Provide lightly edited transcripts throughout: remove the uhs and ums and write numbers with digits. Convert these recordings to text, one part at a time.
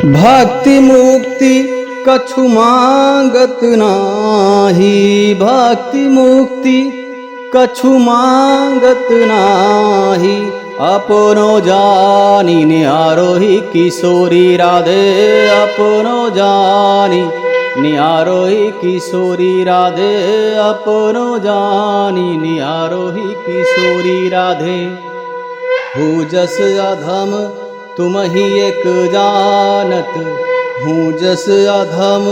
भक्ति मुक्ति कछु मांगत नाही, भक्ति मुक्ति कछु मांगत नाही। अपनो जानी निहारोही किशोरी राधे, अपनो जानी निहारोही किशोरी राधे, अपनो जानी निहारोही किशोरी राधे। हूँ जस अधम तुम ही एक जानत, हूँ जस अधम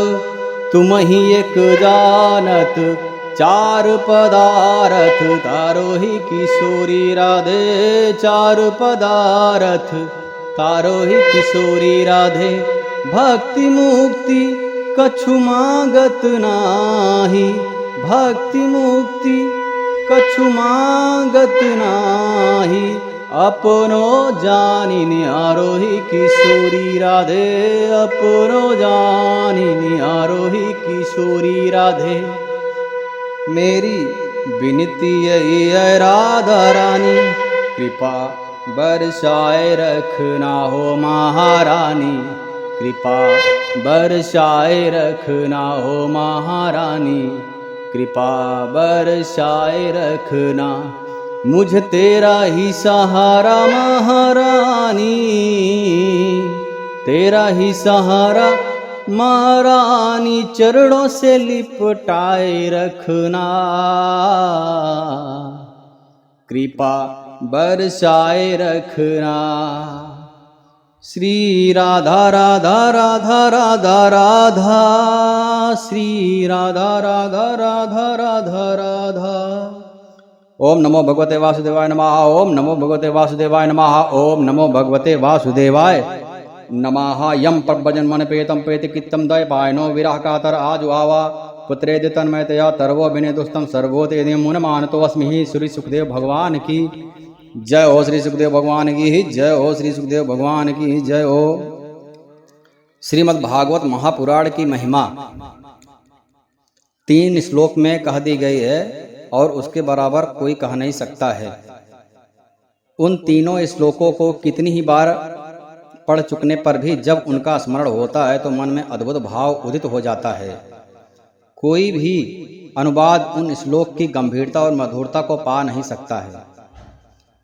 तुम ही एक जानत। चार पदारथ तारो ही किशोरी राधे, चार पदारथ तारो ही किशोरी राधे। भक्ति मुक्ति कछु मांगत नाही, भक्ति मुक्ति कछु मांगत नाही। अपनो जानी निहारोही किशोरी राधे, अपनो जानी निहारोही किशोरी राधे। मेरी विनती यही है राधा रानी, कृपा बरसाए रखना हो महारानी, कृपा बरसाए रखना हो महारानी, कृपा बरसाए रखना। मुझ तेरा ही सहारा महारानी, तेरा ही सहारा महारानी। चरणों से लिपटाए रखना, कृपा बरसाए रखना। श्री राधा राधा राधा राधा राधा, श्री राधा राधा राधा राधा राधा। ओम नमो भगवते वासुदेवाय नमः, ओम नमो भगवते वासुदेवाय नमः, ओम नमो भगवते वासुदेवाय नमः। यम पब्बजन मन पेतम पेति कित्तम दय पायनो विरह कातर आजु आवा। पुत्रेदि तन्मयतया तरवो विने दुस्तम सर्वोते यदि मुन मानतो अस्मि ही। श्री सुखदेव भगवान की जय हो, श्री सुखदेव भगवान की जय हो, श्री सुखदेव भगवान की जय हो। श्रीमद् भागवत महापुराण की महिमा 3 श्लोक में कह दी गई है और उसके बराबर कोई कह नहीं सकता है। उन तीनों श्लोकों को कितनी ही बार पढ़ चुकने पर भी जब उनका स्मरण होता है तो मन में अद्भुत भाव उदित हो जाता है। कोई भी अनुवाद उन श्लोक की गंभीरता और मधुरता को पा नहीं सकता है।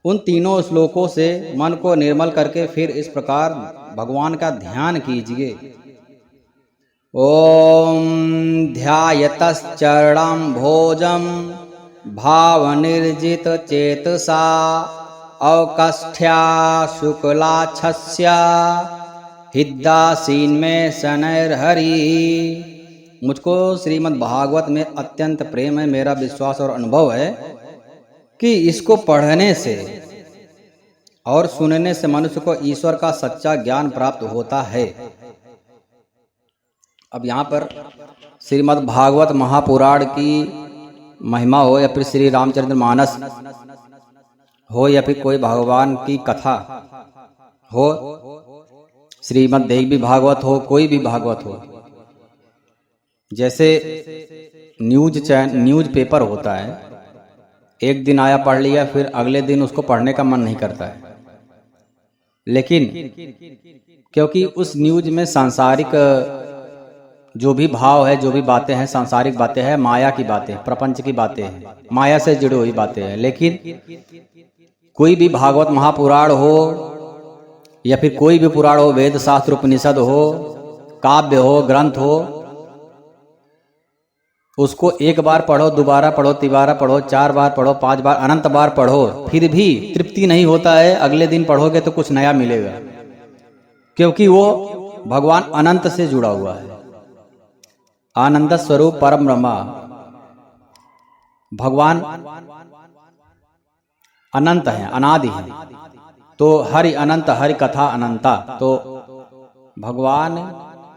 उन तीनों श्लोकों से मन को निर्मल करके फिर इस प्रकार भगवान का ध्यान कीजिए। ओम ध्यायतश्चरणं भोजम भाव निर्जित चेतसा अवकष्ठ्या शुक्लाक्षस्या हिद्दासीन में शनैर्हरि। मुझको श्रीमद् भागवत में अत्यंत प्रेम है। मेरा विश्वास और अनुभव है कि इसको पढ़ने से और सुनने से मनुष्य को ईश्वर का सच्चा ज्ञान प्राप्त होता है। अब यहाँ पर श्रीमद् भागवत महापुराण की महिमा हो या फिर श्री रामचरित्र मानस हो या फिर कोई भगवान की कथा हो, श्रीमद् देवी भागवत हो, कोई भी भागवत हो, जैसे न्यूज पेपर होता है, एक दिन आया पढ़ लिया फिर अगले दिन उसको पढ़ने का मन नहीं करता है। लेकिन क्योंकि उस न्यूज में सांसारिक जो भी भाव है, जो भी बातें हैं, सांसारिक बातें हैं, माया की बातें, प्रपंच की बातें हैं, माया से जुड़ी हुई बातें हैं। लेकिन कोई भी भागवत महापुराण हो या फिर कोई भी पुराण हो, वेद शास्त्र उपनिषद हो, काव्य हो, ग्रंथ हो, उसको एक बार पढ़ो, दोबारा पढ़ो, तिबारा पढ़ो, 4 बार पढ़ो, 5 बार, अनंत बार पढ़ो, फिर भी तृप्ति नहीं होता है। अगले दिन पढ़ोगे तो कुछ नया मिलेगा, क्योंकि वो भगवान अनंत से जुड़ा हुआ है। आनंद स्वरूप परम ब्रह्मा भगवान अनंत है, अनादि है। तो हरि अनंत, हरि कथा अनंता, तो भगवान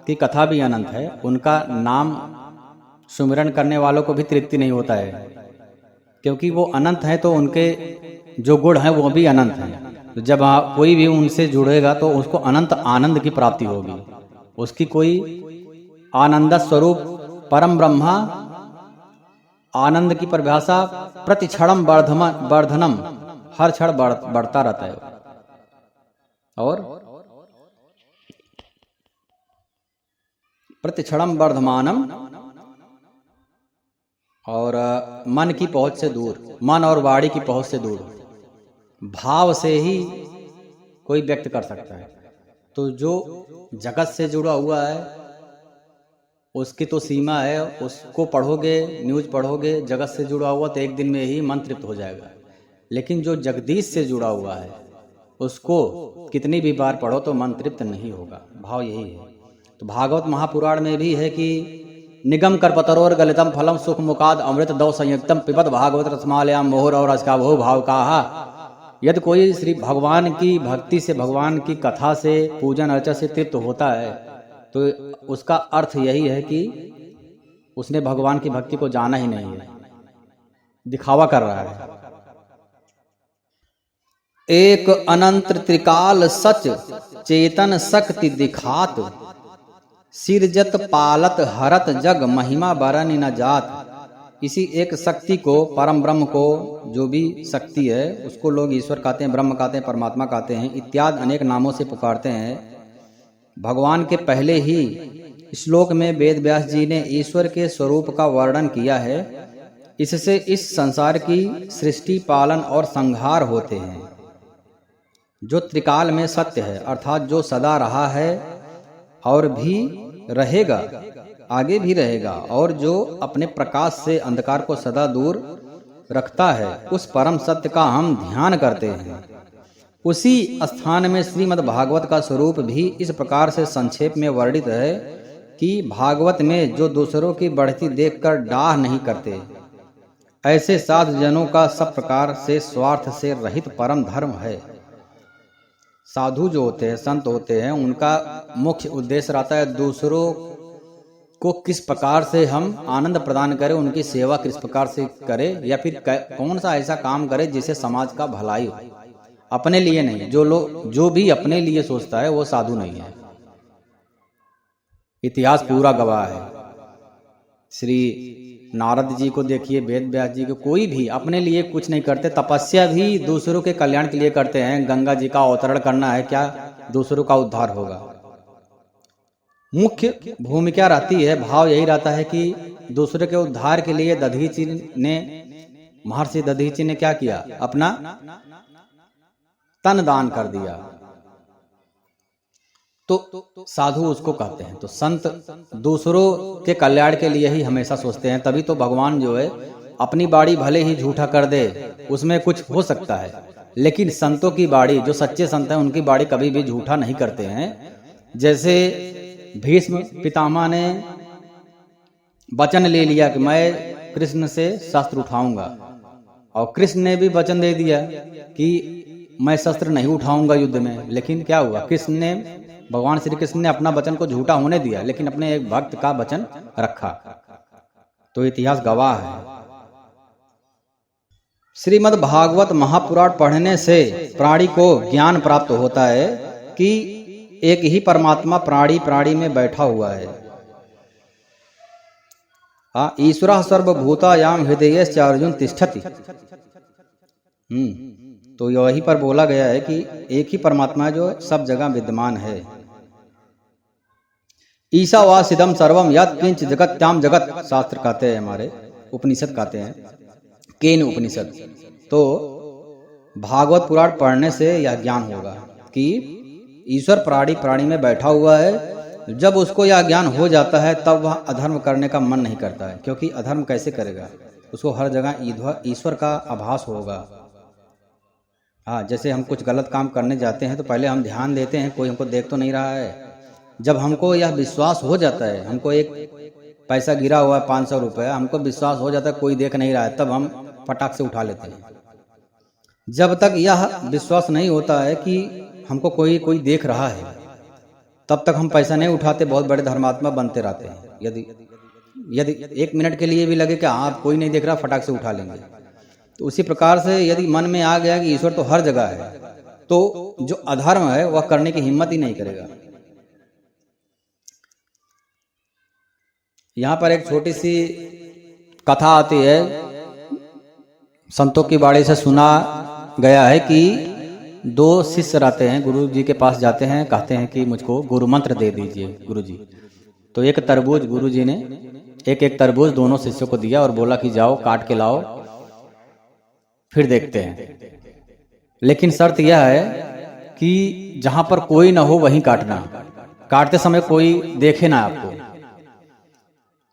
की कथा भी अनंत है। उनका नाम सुमिरन करने वालों को भी तृप्ति नहीं होता है, क्योंकि वो अनंत है। तो उनके जो गुण हैं वो भी अनंत हैं। तो जब कोई भी उनसे जुड़ेगा तो उसको अनंत आनंद की प्राप्ति होगी। उसकी कोई आनंद स्वरूप परम ब्रह्मा आनंद की परिभाषा प्रति क्षणम वर्धनम, हर क्षण बढ़ता रहता है। और प्रतिक्षणम वर्धमानम, और मन की पहुंच से दूर, मन और वाणी की पहुंच से दूर, भाव से ही कोई व्यक्त कर सकता है। तो जो जगत से जुड़ा हुआ है उसकी तो सीमा है, उसको पढ़ोगे, न्यूज पढ़ोगे जगत से जुड़ा हुआ तो एक दिन में ही मन तृप्त हो जाएगा। लेकिन जो जगदीश से जुड़ा हुआ है उसको कितनी भी बार पढ़ो तो मन तृप्त नहीं होगा। भाव यही है। तो भागवत महापुराण में भी है कि निगम करपतरोर गलितम फलम सुख मुकाद अमृत दौ संयुक्तम पिबत भागवत रसमालयाम मोहर और असकाभो भाव कहा। यदि कोई श्री भगवान की भक्ति से, भगवान की कथा से, पूजन अर्चन से तृप्त होता है तो उसका अर्थ यही है कि उसने भगवान की भक्ति को जाना ही नहीं है, दिखावा कर रहा है। एक अनंत त्रिकाल सच चेतन शक्ति दिखात, सिरजत पालत हरत जग महिमा बरन न जात। इसी एक शक्ति को, परम ब्रह्म को, जो भी शक्ति है उसको लोग ईश्वर कहते हैं, ब्रह्म कहते हैं, परमात्मा कहते हैं, इत्यादि अनेक नामों से पुकारते हैं। भगवान के पहले ही श्लोक में वेद व्यास जी ने ईश्वर के स्वरूप का वर्णन किया है। इससे इस संसार की सृष्टि, पालन और संहार होते हैं। जो त्रिकाल में सत्य है, अर्थात जो सदा रहा है और भी रहेगा, आगे भी रहेगा, और जो अपने प्रकाश से अंधकार को सदा दूर रखता है, उस परम सत्य का हम ध्यान करते हैं। उसी स्थान में श्रीमद् भागवत का स्वरूप भी इस प्रकार से संक्षेप में वर्णित है कि भागवत में जो दूसरों की बढ़ती देखकर डाह नहीं करते, ऐसे साधु जनों का सब प्रकार से स्वार्थ से रहित परम धर्म है। साधु जो होते हैं, संत होते हैं, उनका मुख्य उद्देश्य रहता है दूसरों को किस प्रकार से हम आनंद प्रदान करें, उनकी सेवा किस प्रकार से करें, या फिर कौन सा ऐसा काम करें जिससे समाज का भलाई हो, अपने लिए नहीं। जो भी अपने लिए सोचता है वो साधु नहीं है। इतिहास पूरा गवाह है। श्री नारद जी को देखिए, वेद व्यास जी को, कोई भी अपने लिए कुछ नहीं करते। तपस्या भी दूसरों के कल्याण के लिए करते हैं। गंगा जी का अवतरण करना है, क्या दूसरों का उद्धार होगा। मुख्य भूमिका रहती है, भाव यही रहता है कि दूसरे के उद्धार के लिए महर्षि दधीचि ने क्या किया, अपना तन दान कर दिया। तो साधु उसको कहते हैं। तो संत दूसरों के कल्याण के लिए ही हमेशा सोचते हैं। तभी तो भगवान जो है अपनी बाड़ी भले ही झूठा कर दे, उसमें कुछ हो सकता है, लेकिन संतों की बाड़ी, जो सच्चे संत हैं उनकी बाड़ी कभी भी झूठा नहीं करते हैं। जैसे भीष्म पितामह ने वचन ले लिया कि मैं कृष्ण से शस्त्र उठाऊंगा, और कृष्ण ने भी वचन दे दिया कि मैं शस्त्र नहीं उठाऊंगा युद्ध में। लेकिन क्या हुआ, भगवान श्री कृष्ण ने अपना वचन को झूठा होने दिया, लेकिन अपने एक भक्त का वचन रखा। तो इतिहास गवाह है। श्रीमद् भागवत महापुराण पढ़ने से प्राणी को ज्ञान प्राप्त होता है कि एक ही परमात्मा प्राणी में बैठा हुआ है। ईश्वरः सर्वभूतायां हृदयेश्च अर्जुन तिष्ठति। तो यही पर बोला गया है कि एक ही परमात्मा है जो सब जगह विद्यमान है। ईशावासिदम सर्वम यत् किंच जगत्याम जगत, शास्त्र कहते हैं, हमारे उपनिषद कहते हैं, केन उपनिषद। तो भागवत पुराण पढ़ने से यह ज्ञान होगा कि ईश्वर प्राणी में बैठा हुआ है। जब उसको यह ज्ञान हो जाता है तब वह अधर्म करने का मन नहीं करता है, क्योंकि अधर्म कैसे करेगा, उसको हर जगह ईश्वर का आभास होगा। हाँ, जैसे हम कुछ गलत काम करने जाते हैं तो पहले हम ध्यान देते हैं कोई हमको देख तो नहीं रहा है। जब हमको यह विश्वास हो जाता है, हमको एक पैसा गिरा हुआ है 500 रुपये, हमको विश्वास हो जाता है कोई देख नहीं रहा है, तब हम फटाक से उठा लेते हैं। जब तक यह विश्वास नहीं होता है कि हमको कोई देख रहा है, तब तक हम पैसा नहीं उठाते, बहुत बड़े धर्मात्मा बनते रहते हैं। यदि 1 मिनट के लिए भी लगे कि आप कोई नहीं देख रहा, फटाक से उठा लेंगे। तो उसी प्रकार से यदि मन में आ गया कि ईश्वर तो हर जगह है, तो जो अधर्म है वह करने की हिम्मत ही नहीं करेगा। यहाँ पर एक छोटी सी कथा आती है, संतों की बाड़ी से सुना गया है कि 2 शिष्य रहते हैं, गुरु जी के पास जाते हैं, कहते हैं कि मुझको गुरु मंत्र दे दीजिए गुरु जी। तो एक तरबूज गुरुजी ने एक एक तरबूज दोनों शिष्यों को दिया और बोला कि जाओ काट के लाओ, फिर देखते हैं। लेकिन शर्त यह है कि जहां पर कोई ना हो वहीं काटना, काटते समय कोई देखे ना आपको।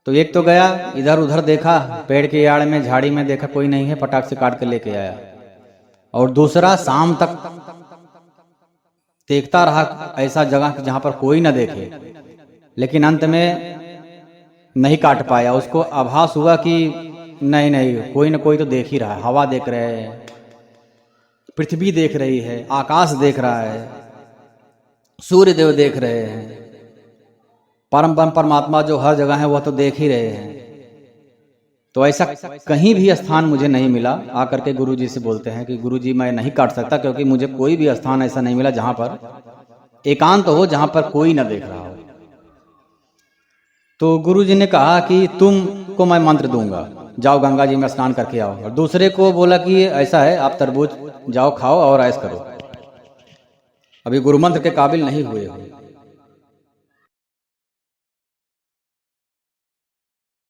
तो एक तो गया, इधर उधर देखा, पेड़ के आड़ में झाड़ी में देखा कोई नहीं है, फटाक से काट के लेके आया। और दूसरा शाम तक देखता रहा ऐसा जगह जहां पर कोई ना देखे, लेकिन अंत में नहीं काट पाया। उसको आभास हुआ कि नहीं नहीं, कोई ना कोई तो देख ही रहा है, हवा देख रहे हैं, पृथ्वी देख रही है, आकाश देख रहा है, सूर्य देव देख रहे हैं, परम परमात्मा जो हर जगह है वह तो देख ही रहे हैं। तो ऐसा कहीं भी स्थान मुझे नहीं मिला। आकर के गुरुजी से बोलते हैं कि गुरुजी मैं नहीं काट सकता, क्योंकि मुझे कोई भी स्थान ऐसा नहीं मिला जहां पर एकांत हो, जहां पर कोई ना देख रहा हो। तो गुरुजी ने कहा कि तुमको मैं मंत्र दूंगा, जाओ गंगा जी में स्नान करके आओ। और दूसरे को बोला कि ऐसा है, आप तरबूज जाओ खाओ और ऐश करो, अभी गुरु मंत्र के काबिल नहीं हुए हो।